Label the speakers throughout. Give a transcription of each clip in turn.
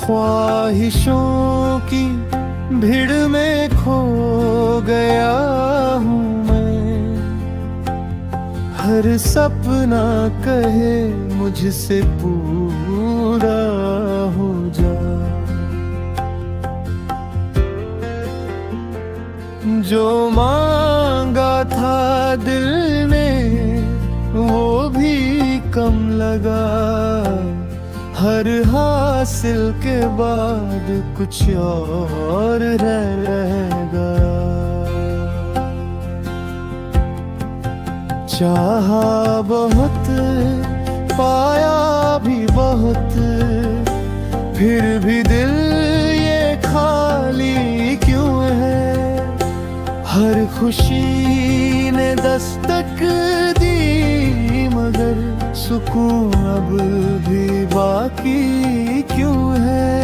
Speaker 1: ख्वाहिशों की भीड़ में खो गया हूँ मैं। हर सपना कहे मुझसे पूरा हो जा। जो मांगा था दिल ने वो भी कम लगा। हर हासिल के बाद कुछ और रह गया। चाहा बहुत पाया भी बहुत, फिर भी दिल ये खाली क्यों है। हर खुशी ने दस्तक दी मगर सुकून अब भी बाकी क्यों है।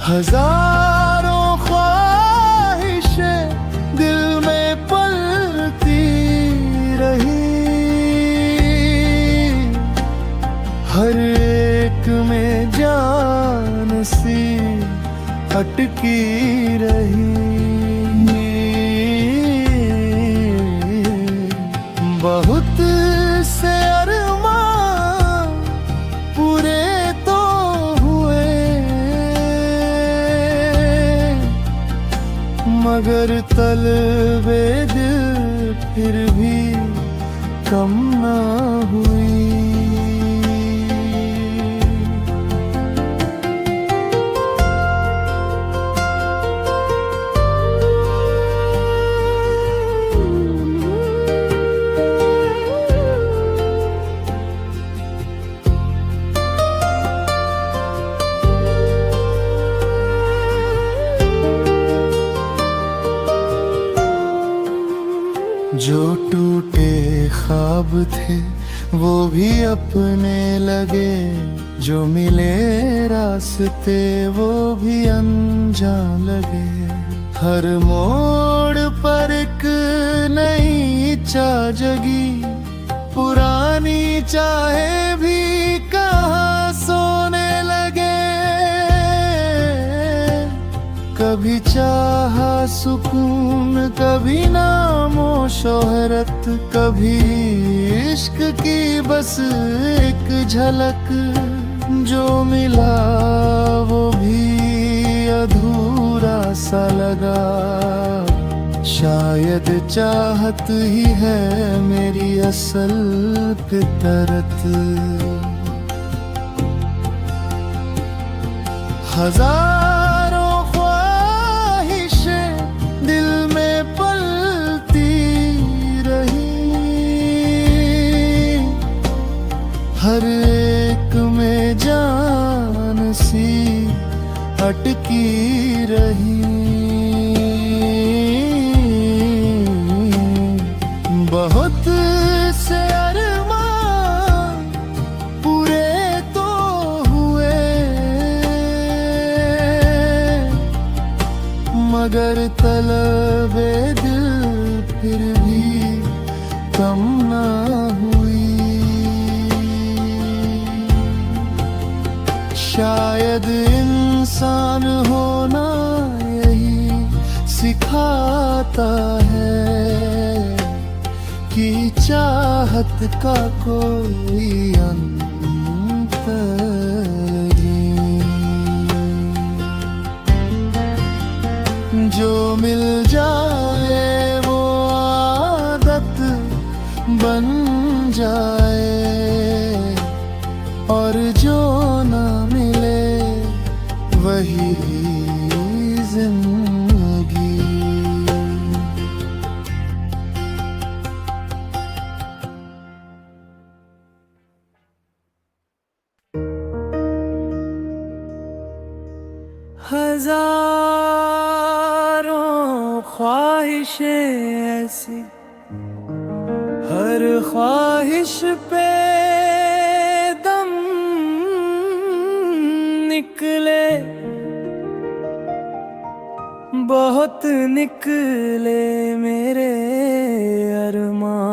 Speaker 1: हजारों ख्वाहिशें दिल में पलती रही। हर एक में जान सी अटकी रही। बहुत से अरमान पूरे तो हुए मगर तलबे दिल फिर भी कम ना हुई। जो टूटे ख्वाब थे वो भी अपने लगे। जो मिले रास्ते वो भी अनजान लगे। हर मोड़ पर एक नई चाह जगी। पुरानी चाहे भी कहाँ सोने लगे। कभी चाहा सुकून कभी नामो शोहरत। कभी इश्क की बस एक झलक। जो मिला वो भी अधूरा सा लगा। शायद चाहत ही है मेरी असल फितरत। हजारों ख्वाहिशें दिल में पलती रही। हर एक में जान सी अटकी रही। बहुत से अरमान पूरे तो हुए मगर तलबे दिल फिर भी कम ना हुई। शायद इंसान होना यही सिखाता है कि चाहत का कोई अंत नहीं। जो मिल जाए वो आदत बन जाए और जो ना मिले वही जिंदगी। हजारों ख्वाहिशें ऐसी हर ख्वाहिश पे दम निकले। बहुत निकले मेरे अरमान।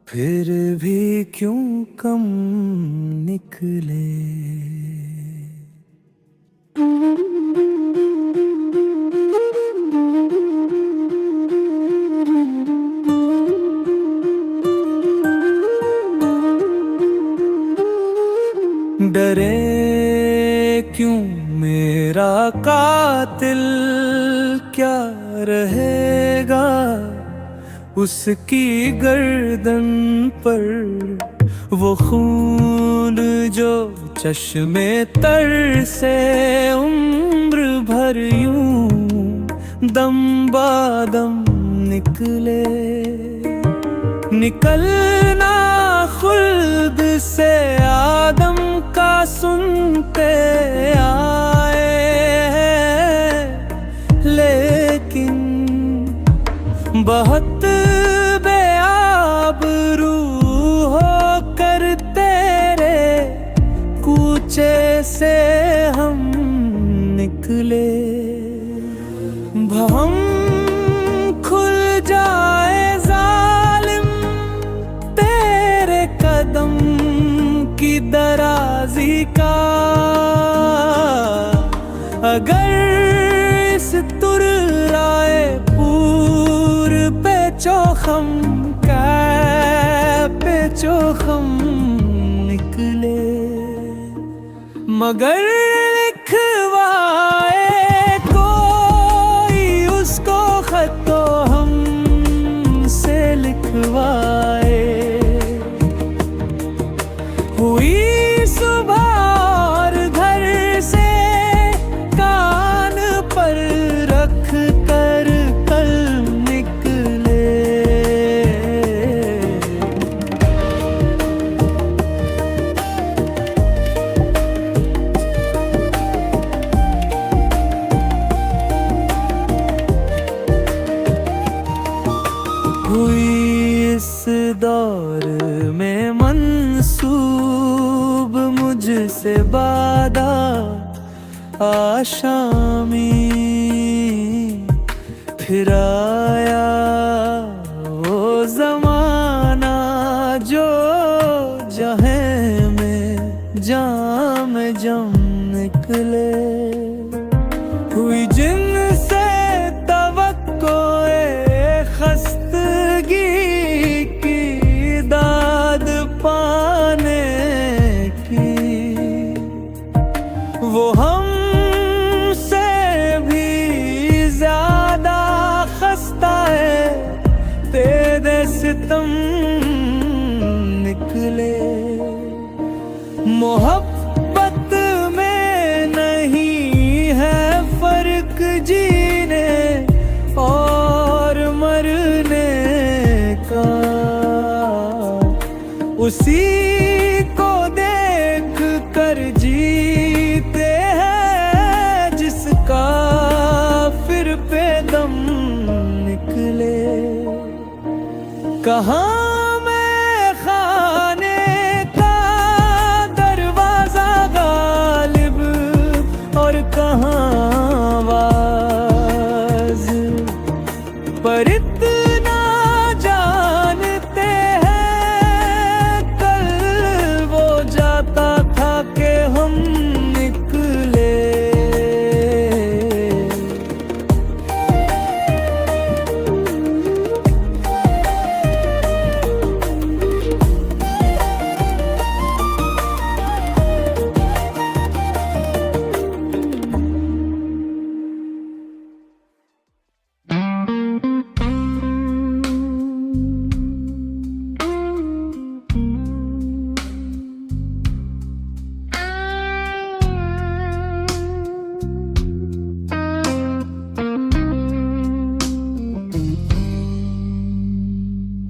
Speaker 1: फिर भी क्यों कम निकले। डरे क्यों मेरा कातिल, क्या रहेगा उसकी गर्दन पर वो खून जो चश्मे तर से उम्र भर यूं दम बादम निकले। निकलना खुल्द से आदम का सुनते आए हैं, लेकिन बहुत बेआबरू होकर तेरे कूचे से हम निकले। भम खुल जाए जालिम तेरे कदम की दराजी का, अगर इस तुर्राए पूर पे चोखम का पे चोखम निकले। मगर लिखवाए कोई उसको खत तो हमसे लिखवाए। हुई सुबह और घर से कान पर रख कर कल निकले। हुई इस दौर में मंसूब मुझसे बादा आशामी, फिर आया वो जमाना जो जहे में जाम जम निकले। हुई जिनसे तवक्कोए खस्तगी की दाद पाने की, वो हमसे भी ज्यादा खस्ता है तेरे सितम निकले। मोहब्बत में नहीं है फर्क जीने और मरने का, उसी को देख कर जीते हैं जिसका फिर पे दम निकले। कहाँ मैं खाने का दरवाजा गालिब और कहाँ आवाज, पर इतना जानते हैं कल वो जाता था कि हम निकले।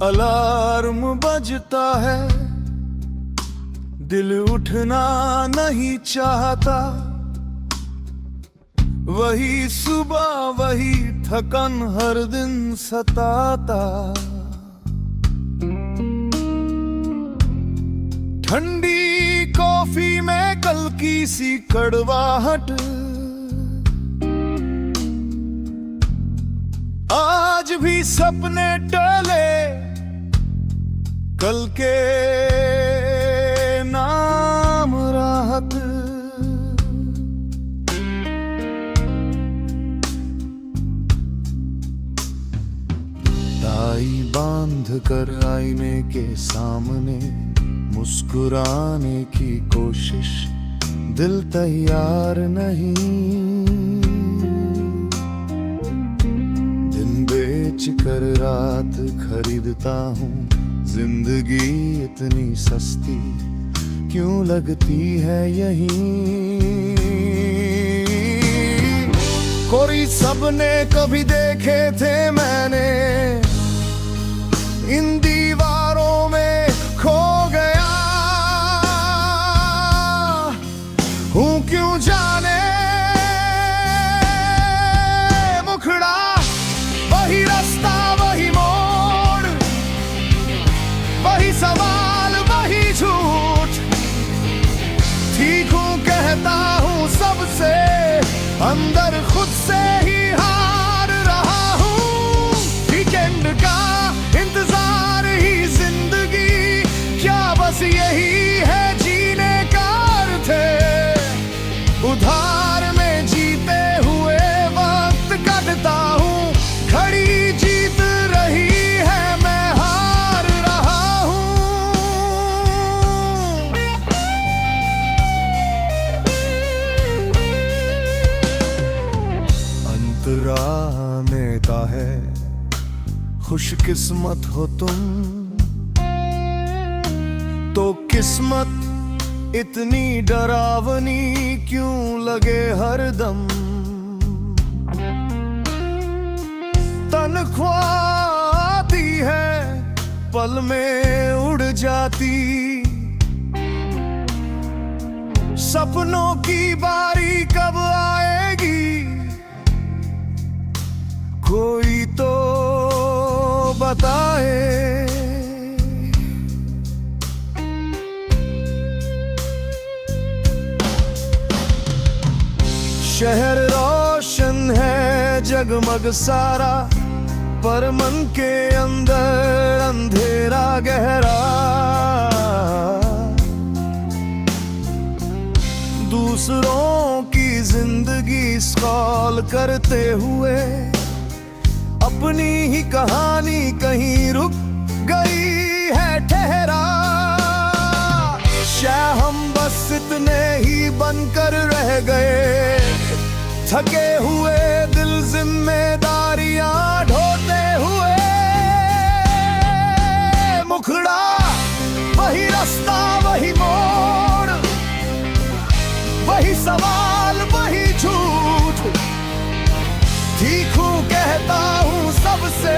Speaker 2: अलार्म बजता है, दिल उठना नहीं चाहता। वही सुबह वही थकन हर दिन सताता। ठंडी कॉफी में कल की सी कड़वाहट, आज भी सपने टले कल के नाम चाहत। टाई बांध कर आईने के सामने मुस्कुराने की कोशिश, दिल तैयार नहीं। दिन बेच कर रात खरीदता हूँ, जिंदगी इतनी सस्ती क्यों लगती है यहीं। कोई सपने कभी देखे थे मैंने, इन दीवारों में खो गया हूँ क्यों जाने। मुखड़ा वही रास्ता वही मोड़, वही सवाल वही झूठ। ठीक हूँ कहता हूँ सबसे, अंदर खुद से ही हार रहा हूँ। वीकेंड का इंतजार ही जिंदगी, क्या बस यही है जीने का अर्थ है। उधार में जीते हुए वक्त काटता हूँ, घड़ी जीत रही है मैं हार रहा हूँ। अंतरा में का है खुशकिस्मत हो तुम, तो किस्मत इतनी डरावनी क्यों लगे हरदम। तनख्वाह आती है पल में उड़ जाती, सपनों की बारी कब आएगी कोई तो बताए। शहर रोशन है जगमग सारा, पर मन के अंदर अंधेरा गहरा। दूसरों की जिंदगी स्क्रॉल करते हुए, अपनी ही कहानी कहीं रुक गई है ठहरा। शायद हम बस इतने ही बनकर रह गए, थके हुए दिल जिम्मेदारियां ढोते हुए। मुखड़ा वही रास्ता वही मोड़, वही सवाल वही झूठ। ठीक हूँ कहता हूँ सबसे,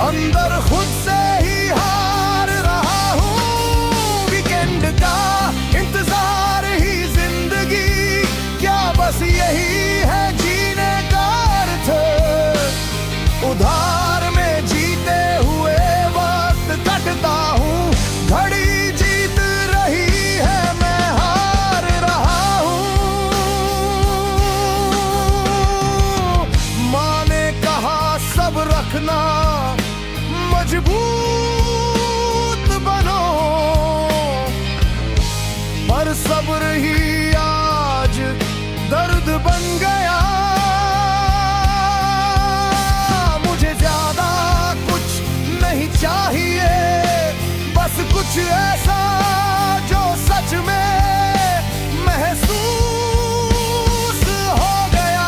Speaker 2: अंदर खुद से ही हार रहा हूँ। वीकेंड का इंतजार ही जिंदगी, क्या बस यही है जीने का अर्थ। उधार में जीते हुए वक्त काटता हूँ, घड़ी जीत रही है मैं हार रहा हूँ। माँ ने कहा सब रखना, मजबूत बनो, पर सब्र ही आज दर्द बन गया। मुझे ज्यादा कुछ नहीं चाहिए, बस कुछ ऐसा जो सच में महसूस हो गया।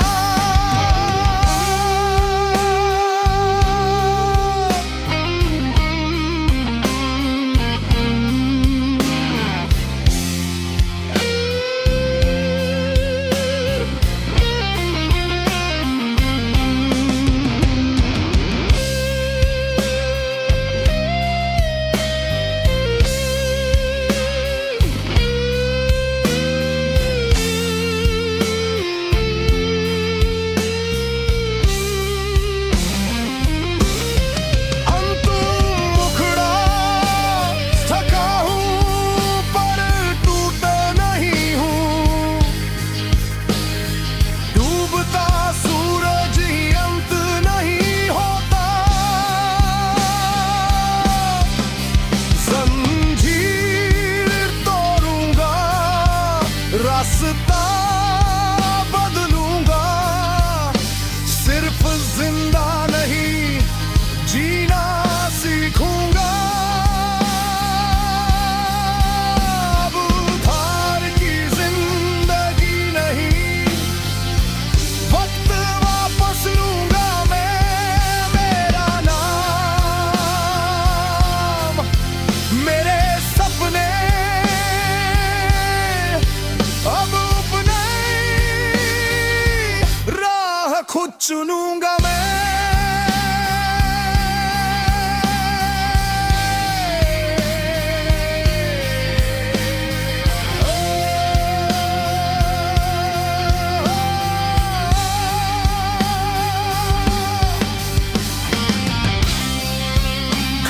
Speaker 2: चुनूंगा मैं।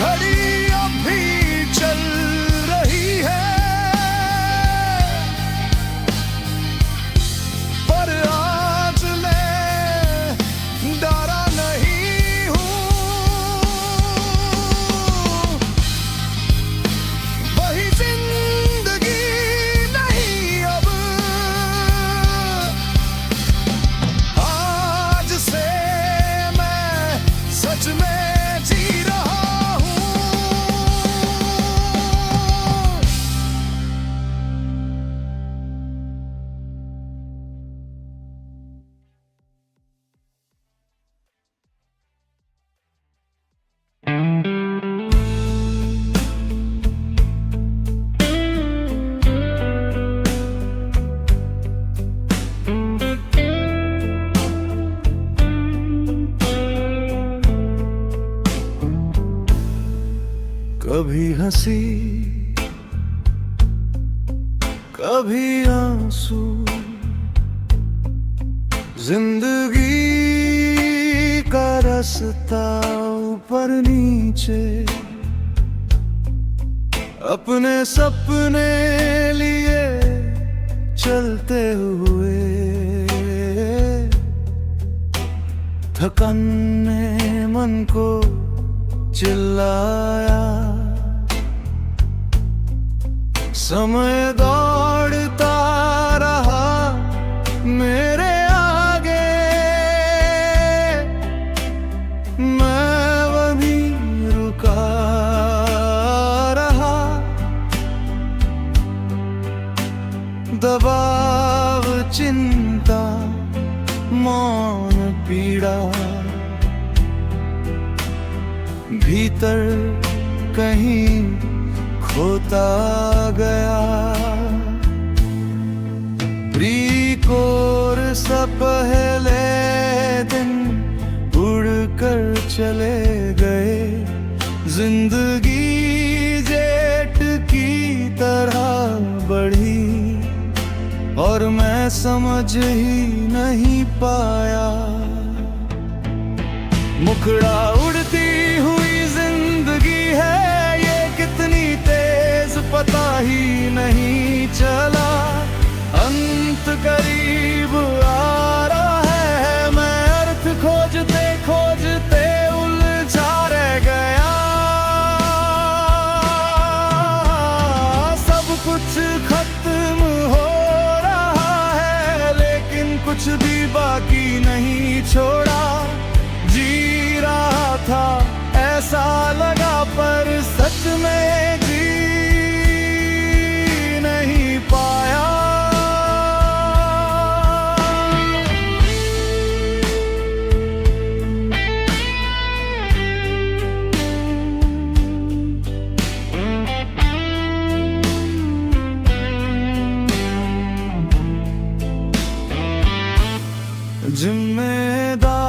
Speaker 2: घड़ी अभी चल रही है, पर आज मैं डरा नहीं हूँ। वही जिंदगी नहीं अब, आज से मैं सच में जी रहा हूँ। कभी हंसी कभी आंसू, जिंदगी का रास्ता ऊपर नीचे, अपने सपने लिए चलते हुए थकन ने मन को चिल्लाया। समय दौड़ता रहा मेरे आगे, मैं वहीं रुका रहा। दबाव, चिंता, मौन, पीड़ा, भीतर कहीं खोता गया। प्रीकोर सा पहले दिन उड़कर चले गए, जिंदगी जेट की तरह बढ़ी और मैं समझ ही नहीं पाया। मुखड़ा उड़ती हुई जिंदगी है ये, कितनी तेज पता ही नहीं चला। अंत करीब आ रहा है, मैं अर्थ खोजते खोजते उलझा रह गया। सब कुछ खत्म हो रहा है, लेकिन कुछ भी बाकी नहीं छोड़ा। जी रहा था ऐसा लगा, पर सच में जी नहीं पाया।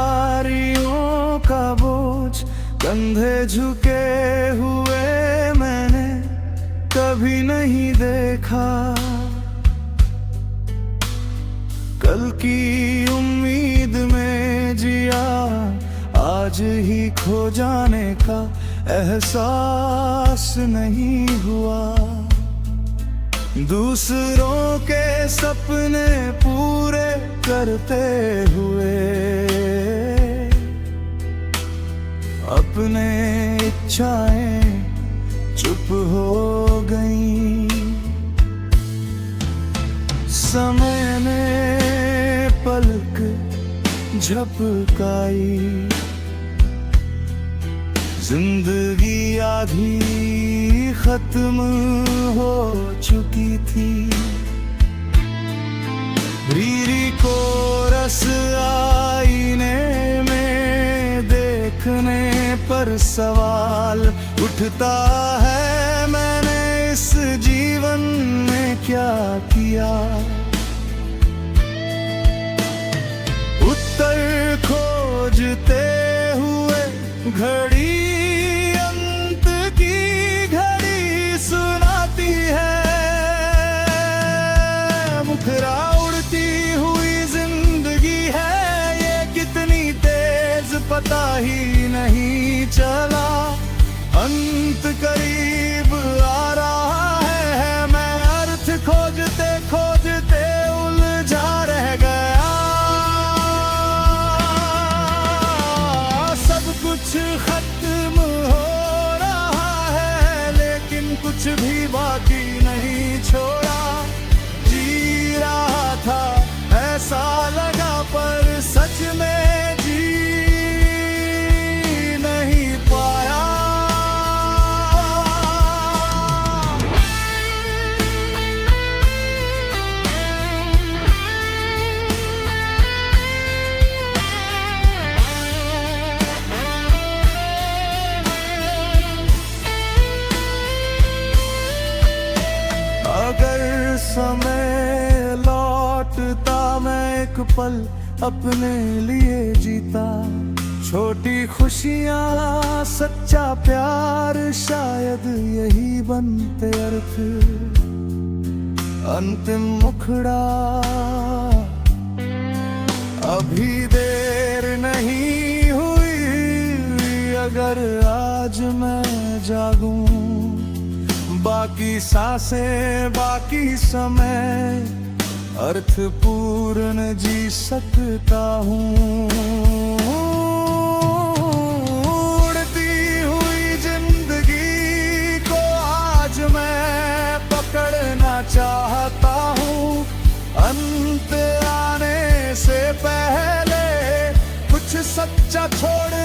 Speaker 2: जिम्मेदारियों का बोझ कंधे झुके हुए मैंने कभी नहीं देखा। कल की उम्मीद में जिया, आज ही खो जाने का एहसास नहीं हुआ। दूसरों के सपने पूरे करते हुए अपने इच्छाएं चुप हो गईं। समय ने पलक झपकाई, जिंदगी आधी खत्म हो चुकी थी। रीरी को रस आईने में देखने पर सवाल उठता है, मैंने इस जीवन में क्या किया। उत्तर खो घड़ी अंत की घड़ी सुनाती है, मुखरा उड़ती हुई जिंदगी है ये कितनी तेज पता ही नहीं चला। अंत करीब आ रहा है, मैं अर्थ खोजते खोजते उलझा रह गया। सब कुछ खत्म हो रहा है लेकिन कुछ भी बाकी नहीं छोड़ा। जी रहा था ऐसा लगा पर सच में जी नहीं पाया। अगर समय लौटता मैं एक पल अपने लिए जीता, छोटी खुशियाँ सच्चा प्यार शायद यही बनते अर्थ। अंतिम मुखड़ा अभी देर नहीं हुई, अगर आज मैं जागूं बाकी सांसें बाकी समय अर्थपूर्ण जी सकता हूँ। उड़ती हुई जिंदगी को आज मैं पकड़ना चाहता हूँ। अंत आने से पहले कुछ सच्चा छोड़